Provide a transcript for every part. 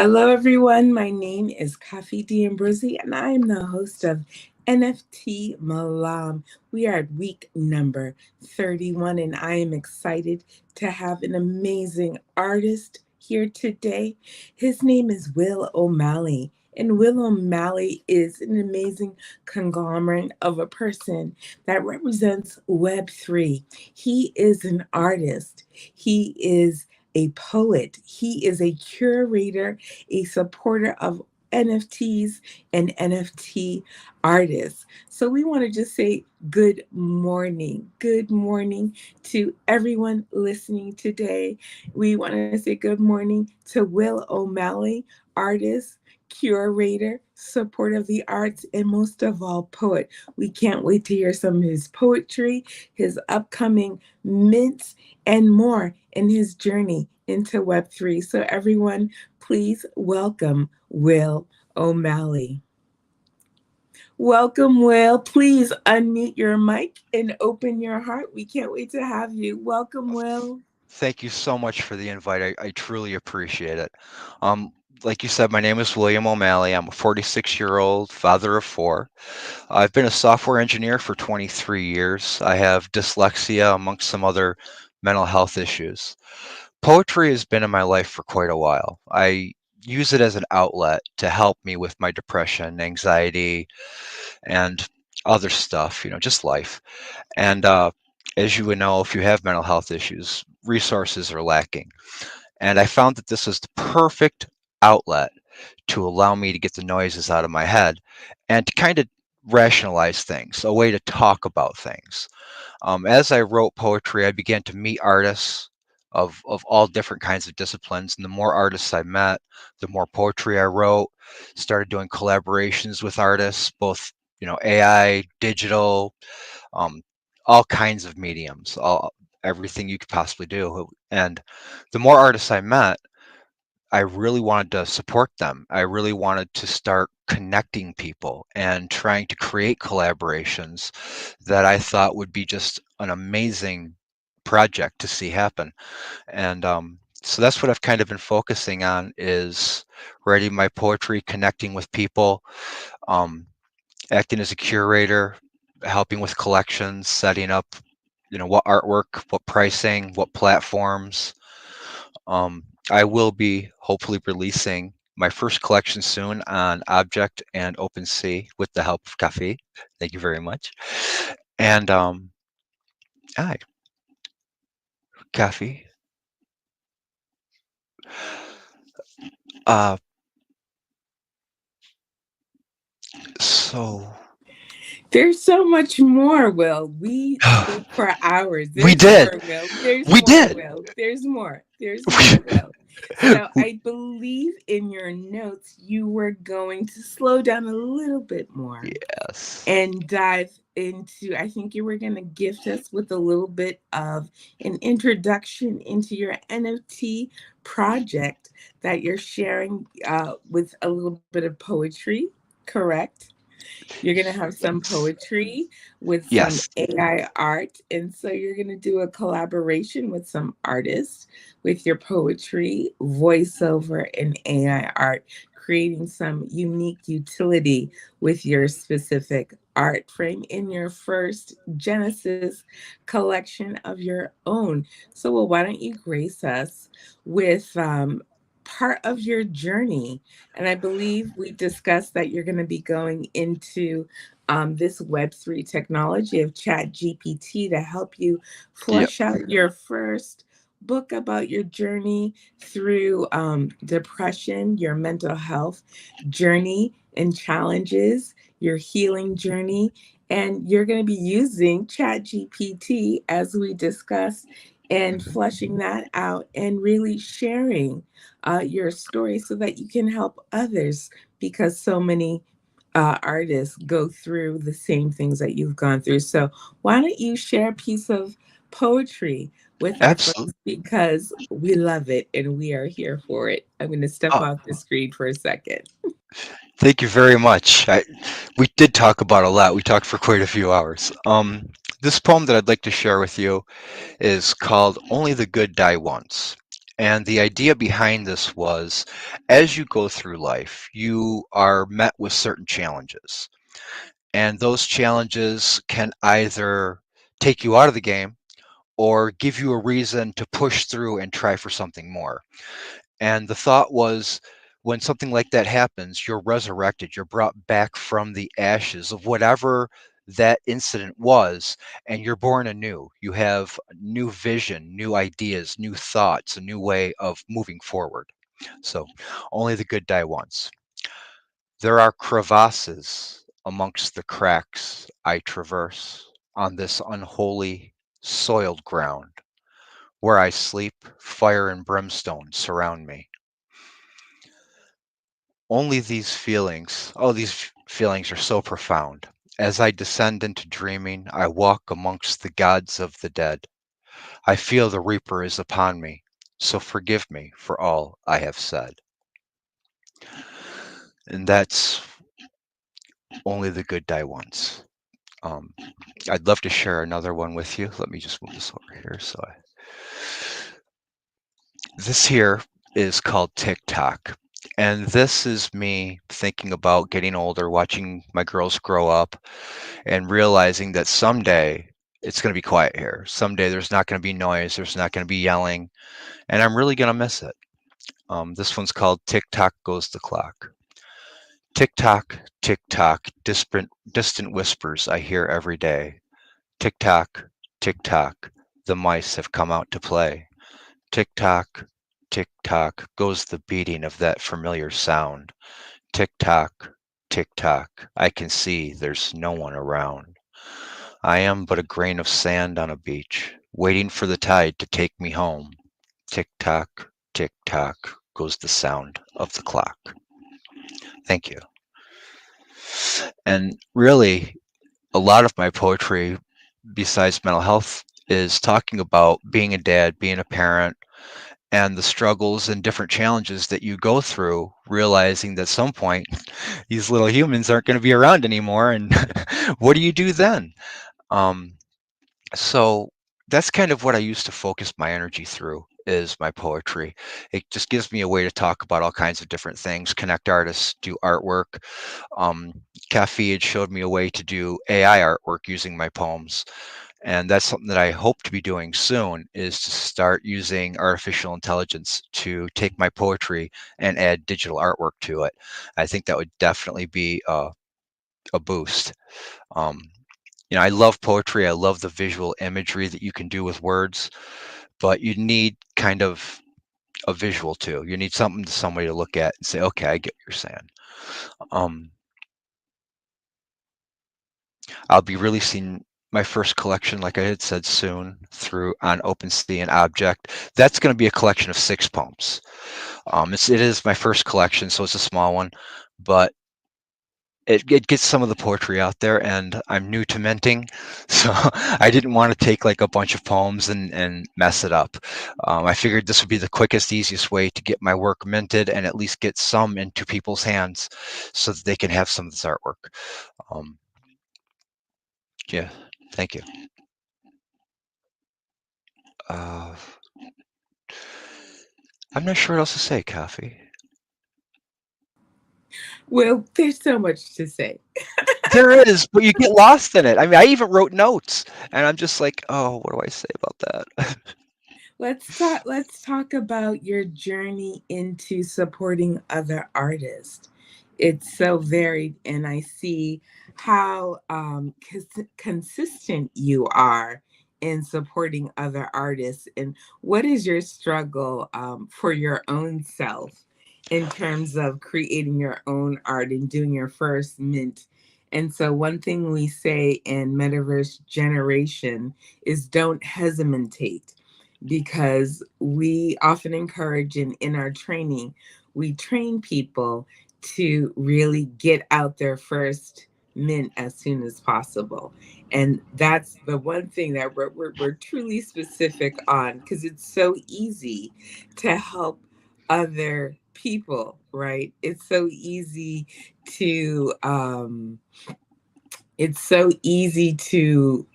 Hello, everyone. My name is Kafi D'Ambrosi, and I am the host of NFT Malam. We are at week number 31, and I am excited to have an amazing artist here today. His name is Will O'Malley. And Will O'Malley is an amazing conglomerate of a person that represents Web3. He is an artist. He is a poet. He is a curator, a supporter of NFTs and NFT artists. So we want to just say good morning. Good morning to everyone listening today. We want to say good morning to Will O'Malley, artist, curator, supporter of the arts, and most of all, poet. We can't wait to hear some of his poetry, his upcoming mints, and more in his journey into Web3. So, everyone, please welcome Will O'Malley. Welcome, Will. Please unmute your mic and open your heart. We can't wait to have you. Welcome, Will. Thank you so much for the invite. I truly appreciate it. Um, like you said, my name is William O'Malley. I'm a 46-year-old father of four. I've been a software engineer for 23 years. I have dyslexia, amongst some other mental health issues. Poetry has been in my life for quite a while. I use it as an outlet to help me with my depression, anxiety, and other stuff, just life. And as you would know, if you have mental health issues, resources are lacking. And I found that this was the perfect outlet to allow me to get the noises out of my head and to kind of rationalize things, a way to talk about things. As I wrote poetry, I began to meet artists of all different kinds of disciplines. And the more artists I met, the more poetry I wrote, started doing collaborations with artists, both, AI, digital, um, all kinds of mediums, everything you could possibly do. And the more artists I met, I really wanted to support them. I really wanted to start connecting people and trying to create collaborations that I thought would be just an amazing project to see happen. And so that's what I've kind of been focusing on is writing my poetry, connecting with people, um, acting as a curator, helping with collections, setting up, what artwork, what pricing, what platforms. Um, I will be hopefully releasing my first collection soon on Object and OpenSea with the help of Cafe. Thank you very much. And hi, Cafe. Uh, so There's so much more, Will. We spoke for hours. we There's did, more, Will. There's we more, did. Will. There's more. There's more, Will. So I believe in your notes you were going to slow down a little bit more Yes. and dive into, I think you were going to gift us with a little bit of an introduction into your NFT project that you're sharing with a little bit of poetry, correct? You're going to have some Yes. poetry with some Yes. AI art. And so you're going to do a collaboration with some artists with your poetry, voiceover, and AI art, creating some unique utility with your specific art frame in your first Genesis collection of your own. So, well, why don't you grace us with part of your journey? And I believe we discussed that you're going to be going into this Web3 technology of Chat GPT to help you Yep. flesh out your first book about your journey through depression, your mental health journey and challenges, your healing journey. And you're going to be using Chat GPT as we discussed and Mhm. fleshing that out and really sharing your story so that you can help others because so many artists go through the same things that you've gone through. So, why don't you share a piece of poetry with our Absolutely. folks because we love it and we are here for it? I'm going to step Oh, off the screen for a second. thank you very much. We did talk about a lot. We talked for quite a few hours. This poem that I'd like to share with you is called Only the Good Die Once. And the idea behind this was, as you go through life, you are met with certain challenges. And those challenges can either take you out of the game or give you a reason to push through and try for something more. And the thought was, when something like that happens, you're resurrected, you're brought back from the ashes of whatever that incident was, and you're born anew. You have new vision, new ideas, new thoughts, a new way of moving forward. So only the good die once. There are crevasses amongst the cracks I traverse on this unholy, soiled ground. Where I sleep, fire and brimstone surround me. Only these feelings are so profound. As I descend into dreaming, I walk amongst the gods of the dead. I feel the Reaper is upon me, so forgive me for all I have said. And that's only the good die once. Um, I'd love to share another one with you. Let me just move this over here. This here is called TikTok. And this is me thinking about getting older, watching my girls grow up, and realizing that someday it's going to be quiet here. Someday there's not going to be noise, there's not going to be yelling, and I'm really going to miss it. This one's called Tick Tock Goes the Clock. Tick tock, distant whispers I hear every day. Tick tock, the mice have come out to play. Tick tock goes the beating of that familiar sound. Tick tock, I can see there's no one around. I am but a grain of sand on a beach, waiting for the tide to take me home. Tick tock goes the sound of the clock. Thank you. And really, a lot of my poetry, besides mental health, is talking about being a dad, being a parent, and the struggles and different challenges that you go through, realizing that at some point these little humans aren't going to be around anymore. And what do you do then? Um, so that's kind of what I used to focus my energy through is my poetry. It just gives me a way to talk about all kinds of different things, connect artists, do artwork. Um, Cafe had showed me a way to do AI artwork using my poems. And that's something that I hope to be doing soon, is to start using artificial intelligence to take my poetry and add digital artwork to it. I think that would definitely be a boost. Um, I love poetry. I love the visual imagery that you can do with words, but you need kind of a visual too. You need something to somebody to look at and say, okay, I get what you're saying. Um, I'll be releasing my first collection, like I had said, soon through on OpenSea and Object. That's going to be a collection of 6 poems. It is my first collection, so it's a small one, but it gets some of the poetry out there, and I'm new to minting, so I didn't want to take like a bunch of poems and mess it up. I figured this would be the quickest, easiest way to get my work minted and at least get some into people's hands so that they can have some of this artwork. Um, yeah, thank you. Uh, I'm not sure what else to say, Coffee. Well, there's so much to say. There is, but you get lost in it. I mean, I even wrote notes, and I'm just like, oh, what do I say about that? Let's talk about your journey into supporting other artists. It's so varied, and I see how consistent you are in supporting other artists. And what is your struggle for your own self in terms of creating your own art and doing your first mint? And so, one thing we say in Metaverse Generation is don't hesitate, because we often encourage in our training, we train people to really get out their first mint as soon as possible. And that's the one thing that we're truly specific on, because it's so easy to help other people, right? It's so easy to it's so easy to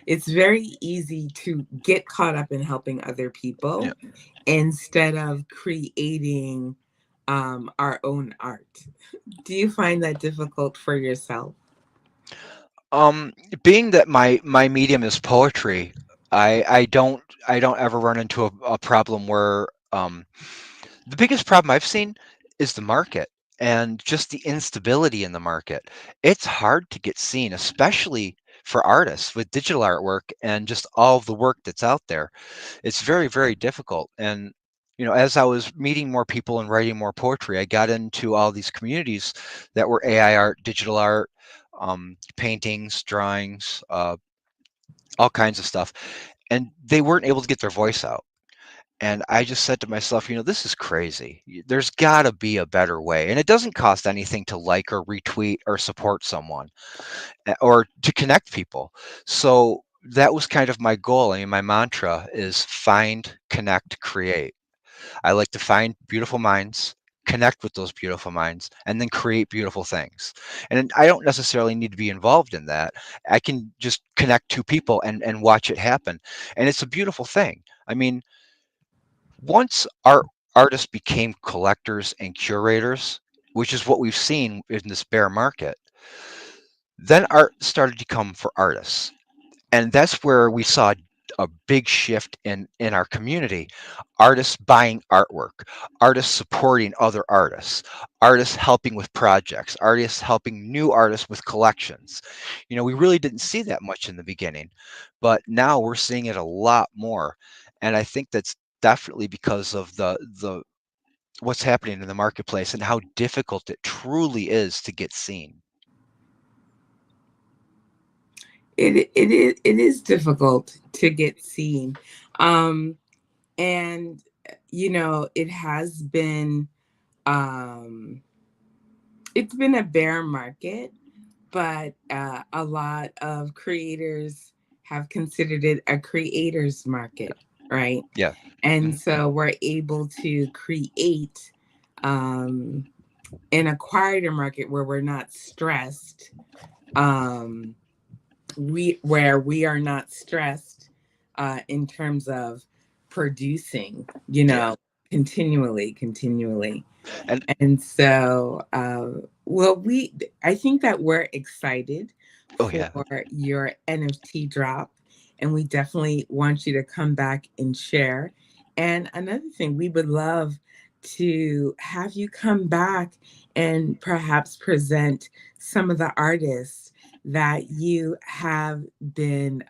It's very easy to get caught up in helping other Yeah. people instead of creating our own art. Do you find that difficult for yourself? Um, Being that my medium is poetry, I don't ever run into a problem where the biggest problem I've seen is the market and just the instability in the market. It's hard to get seen, especially for artists with digital artwork and just all of the work that's out there. It's very, very difficult. And as I was meeting more people and writing more poetry, I got into all these communities that were AI art, digital art, paintings, drawings, all kinds of stuff, and they weren't able to get their voice out. And I just said to myself, this is crazy. There's got to be a better way. And it doesn't cost anything to like or retweet or support someone or to connect people. So that was kind of my goal. I mean, my mantra is find, connect, create. I like to find beautiful minds, connect with those beautiful minds, and then create beautiful things. And I don't necessarily need to be involved in that. I can just connect two people and watch it happen. And it's a beautiful thing. I mean, once artists became collectors and curators, which is what we've seen in this bear market, then art started to come for artists. And that's where we saw a big shift in our community. Artists buying artwork, artists supporting other artists helping with projects, artists helping new artists with collections. We really didn't see that much in the beginning, but now we're seeing it a lot more. And I think that's definitely because of the what's happening in the marketplace and how difficult it truly is to get seen. It is difficult to get seen, um, and it has been um, it's been a bear market, but a lot of creators have considered it a creators market, right? Yeah. And Hmm. so we're able to create um, in a quieter market where we're not stressed. Um, we are not stressed in terms of producing, Yeah. continually. And And so, well, I think that we're excited oh for yeah. your NFT drop, and we definitely want you to come back and share. And another thing, we would love to have you come back and perhaps present some of the artists that you have been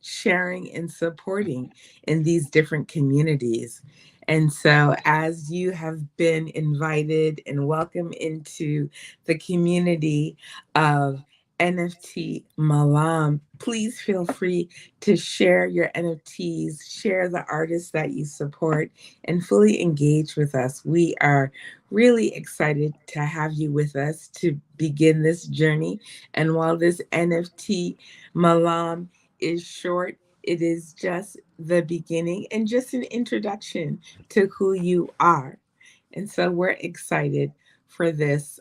sharing and supporting in these different communities. And so, as you have been invited and welcome into the community of NFT Malam, please feel free to share your NFTs, share the artists that you support, and fully engage with us. We are really excited to have you with us to begin this journey. And while this NFT Malam is short, it is just the beginning and just an introduction to who you are. And so we're excited for this.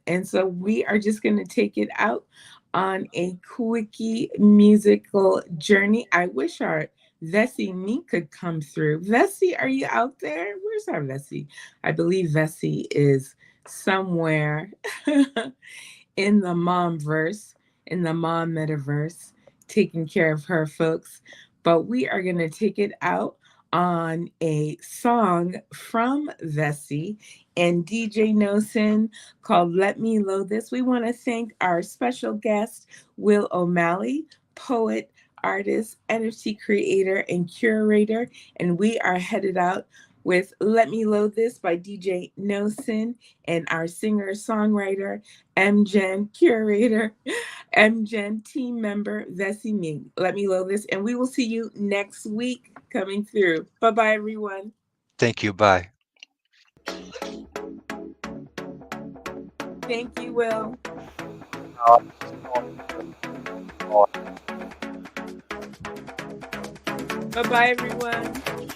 And so we are just going to take it out on a quickie musical journey. I wish our Vessi me could come through. Vessi, are you out there? Where's our Vessi? I believe Vessi is somewhere in the mom verse, in the mom metaverse, taking care of her folks. But we are going to take it out on a song from Vessi and DJ Nosen called Let Me Load This. We want to thank our special guest, Will O'Malley, poet, artist, NFT creator, and curator. And we are headed out with Let Me Load This by DJ Nosen and our singer songwriter MGEN curator, MGEN team member, Vessi Ming. Let me load this, and we will see you next week coming through. Bye bye, everyone. Thank you. Bye. Thank you, Will. Bye bye, everyone.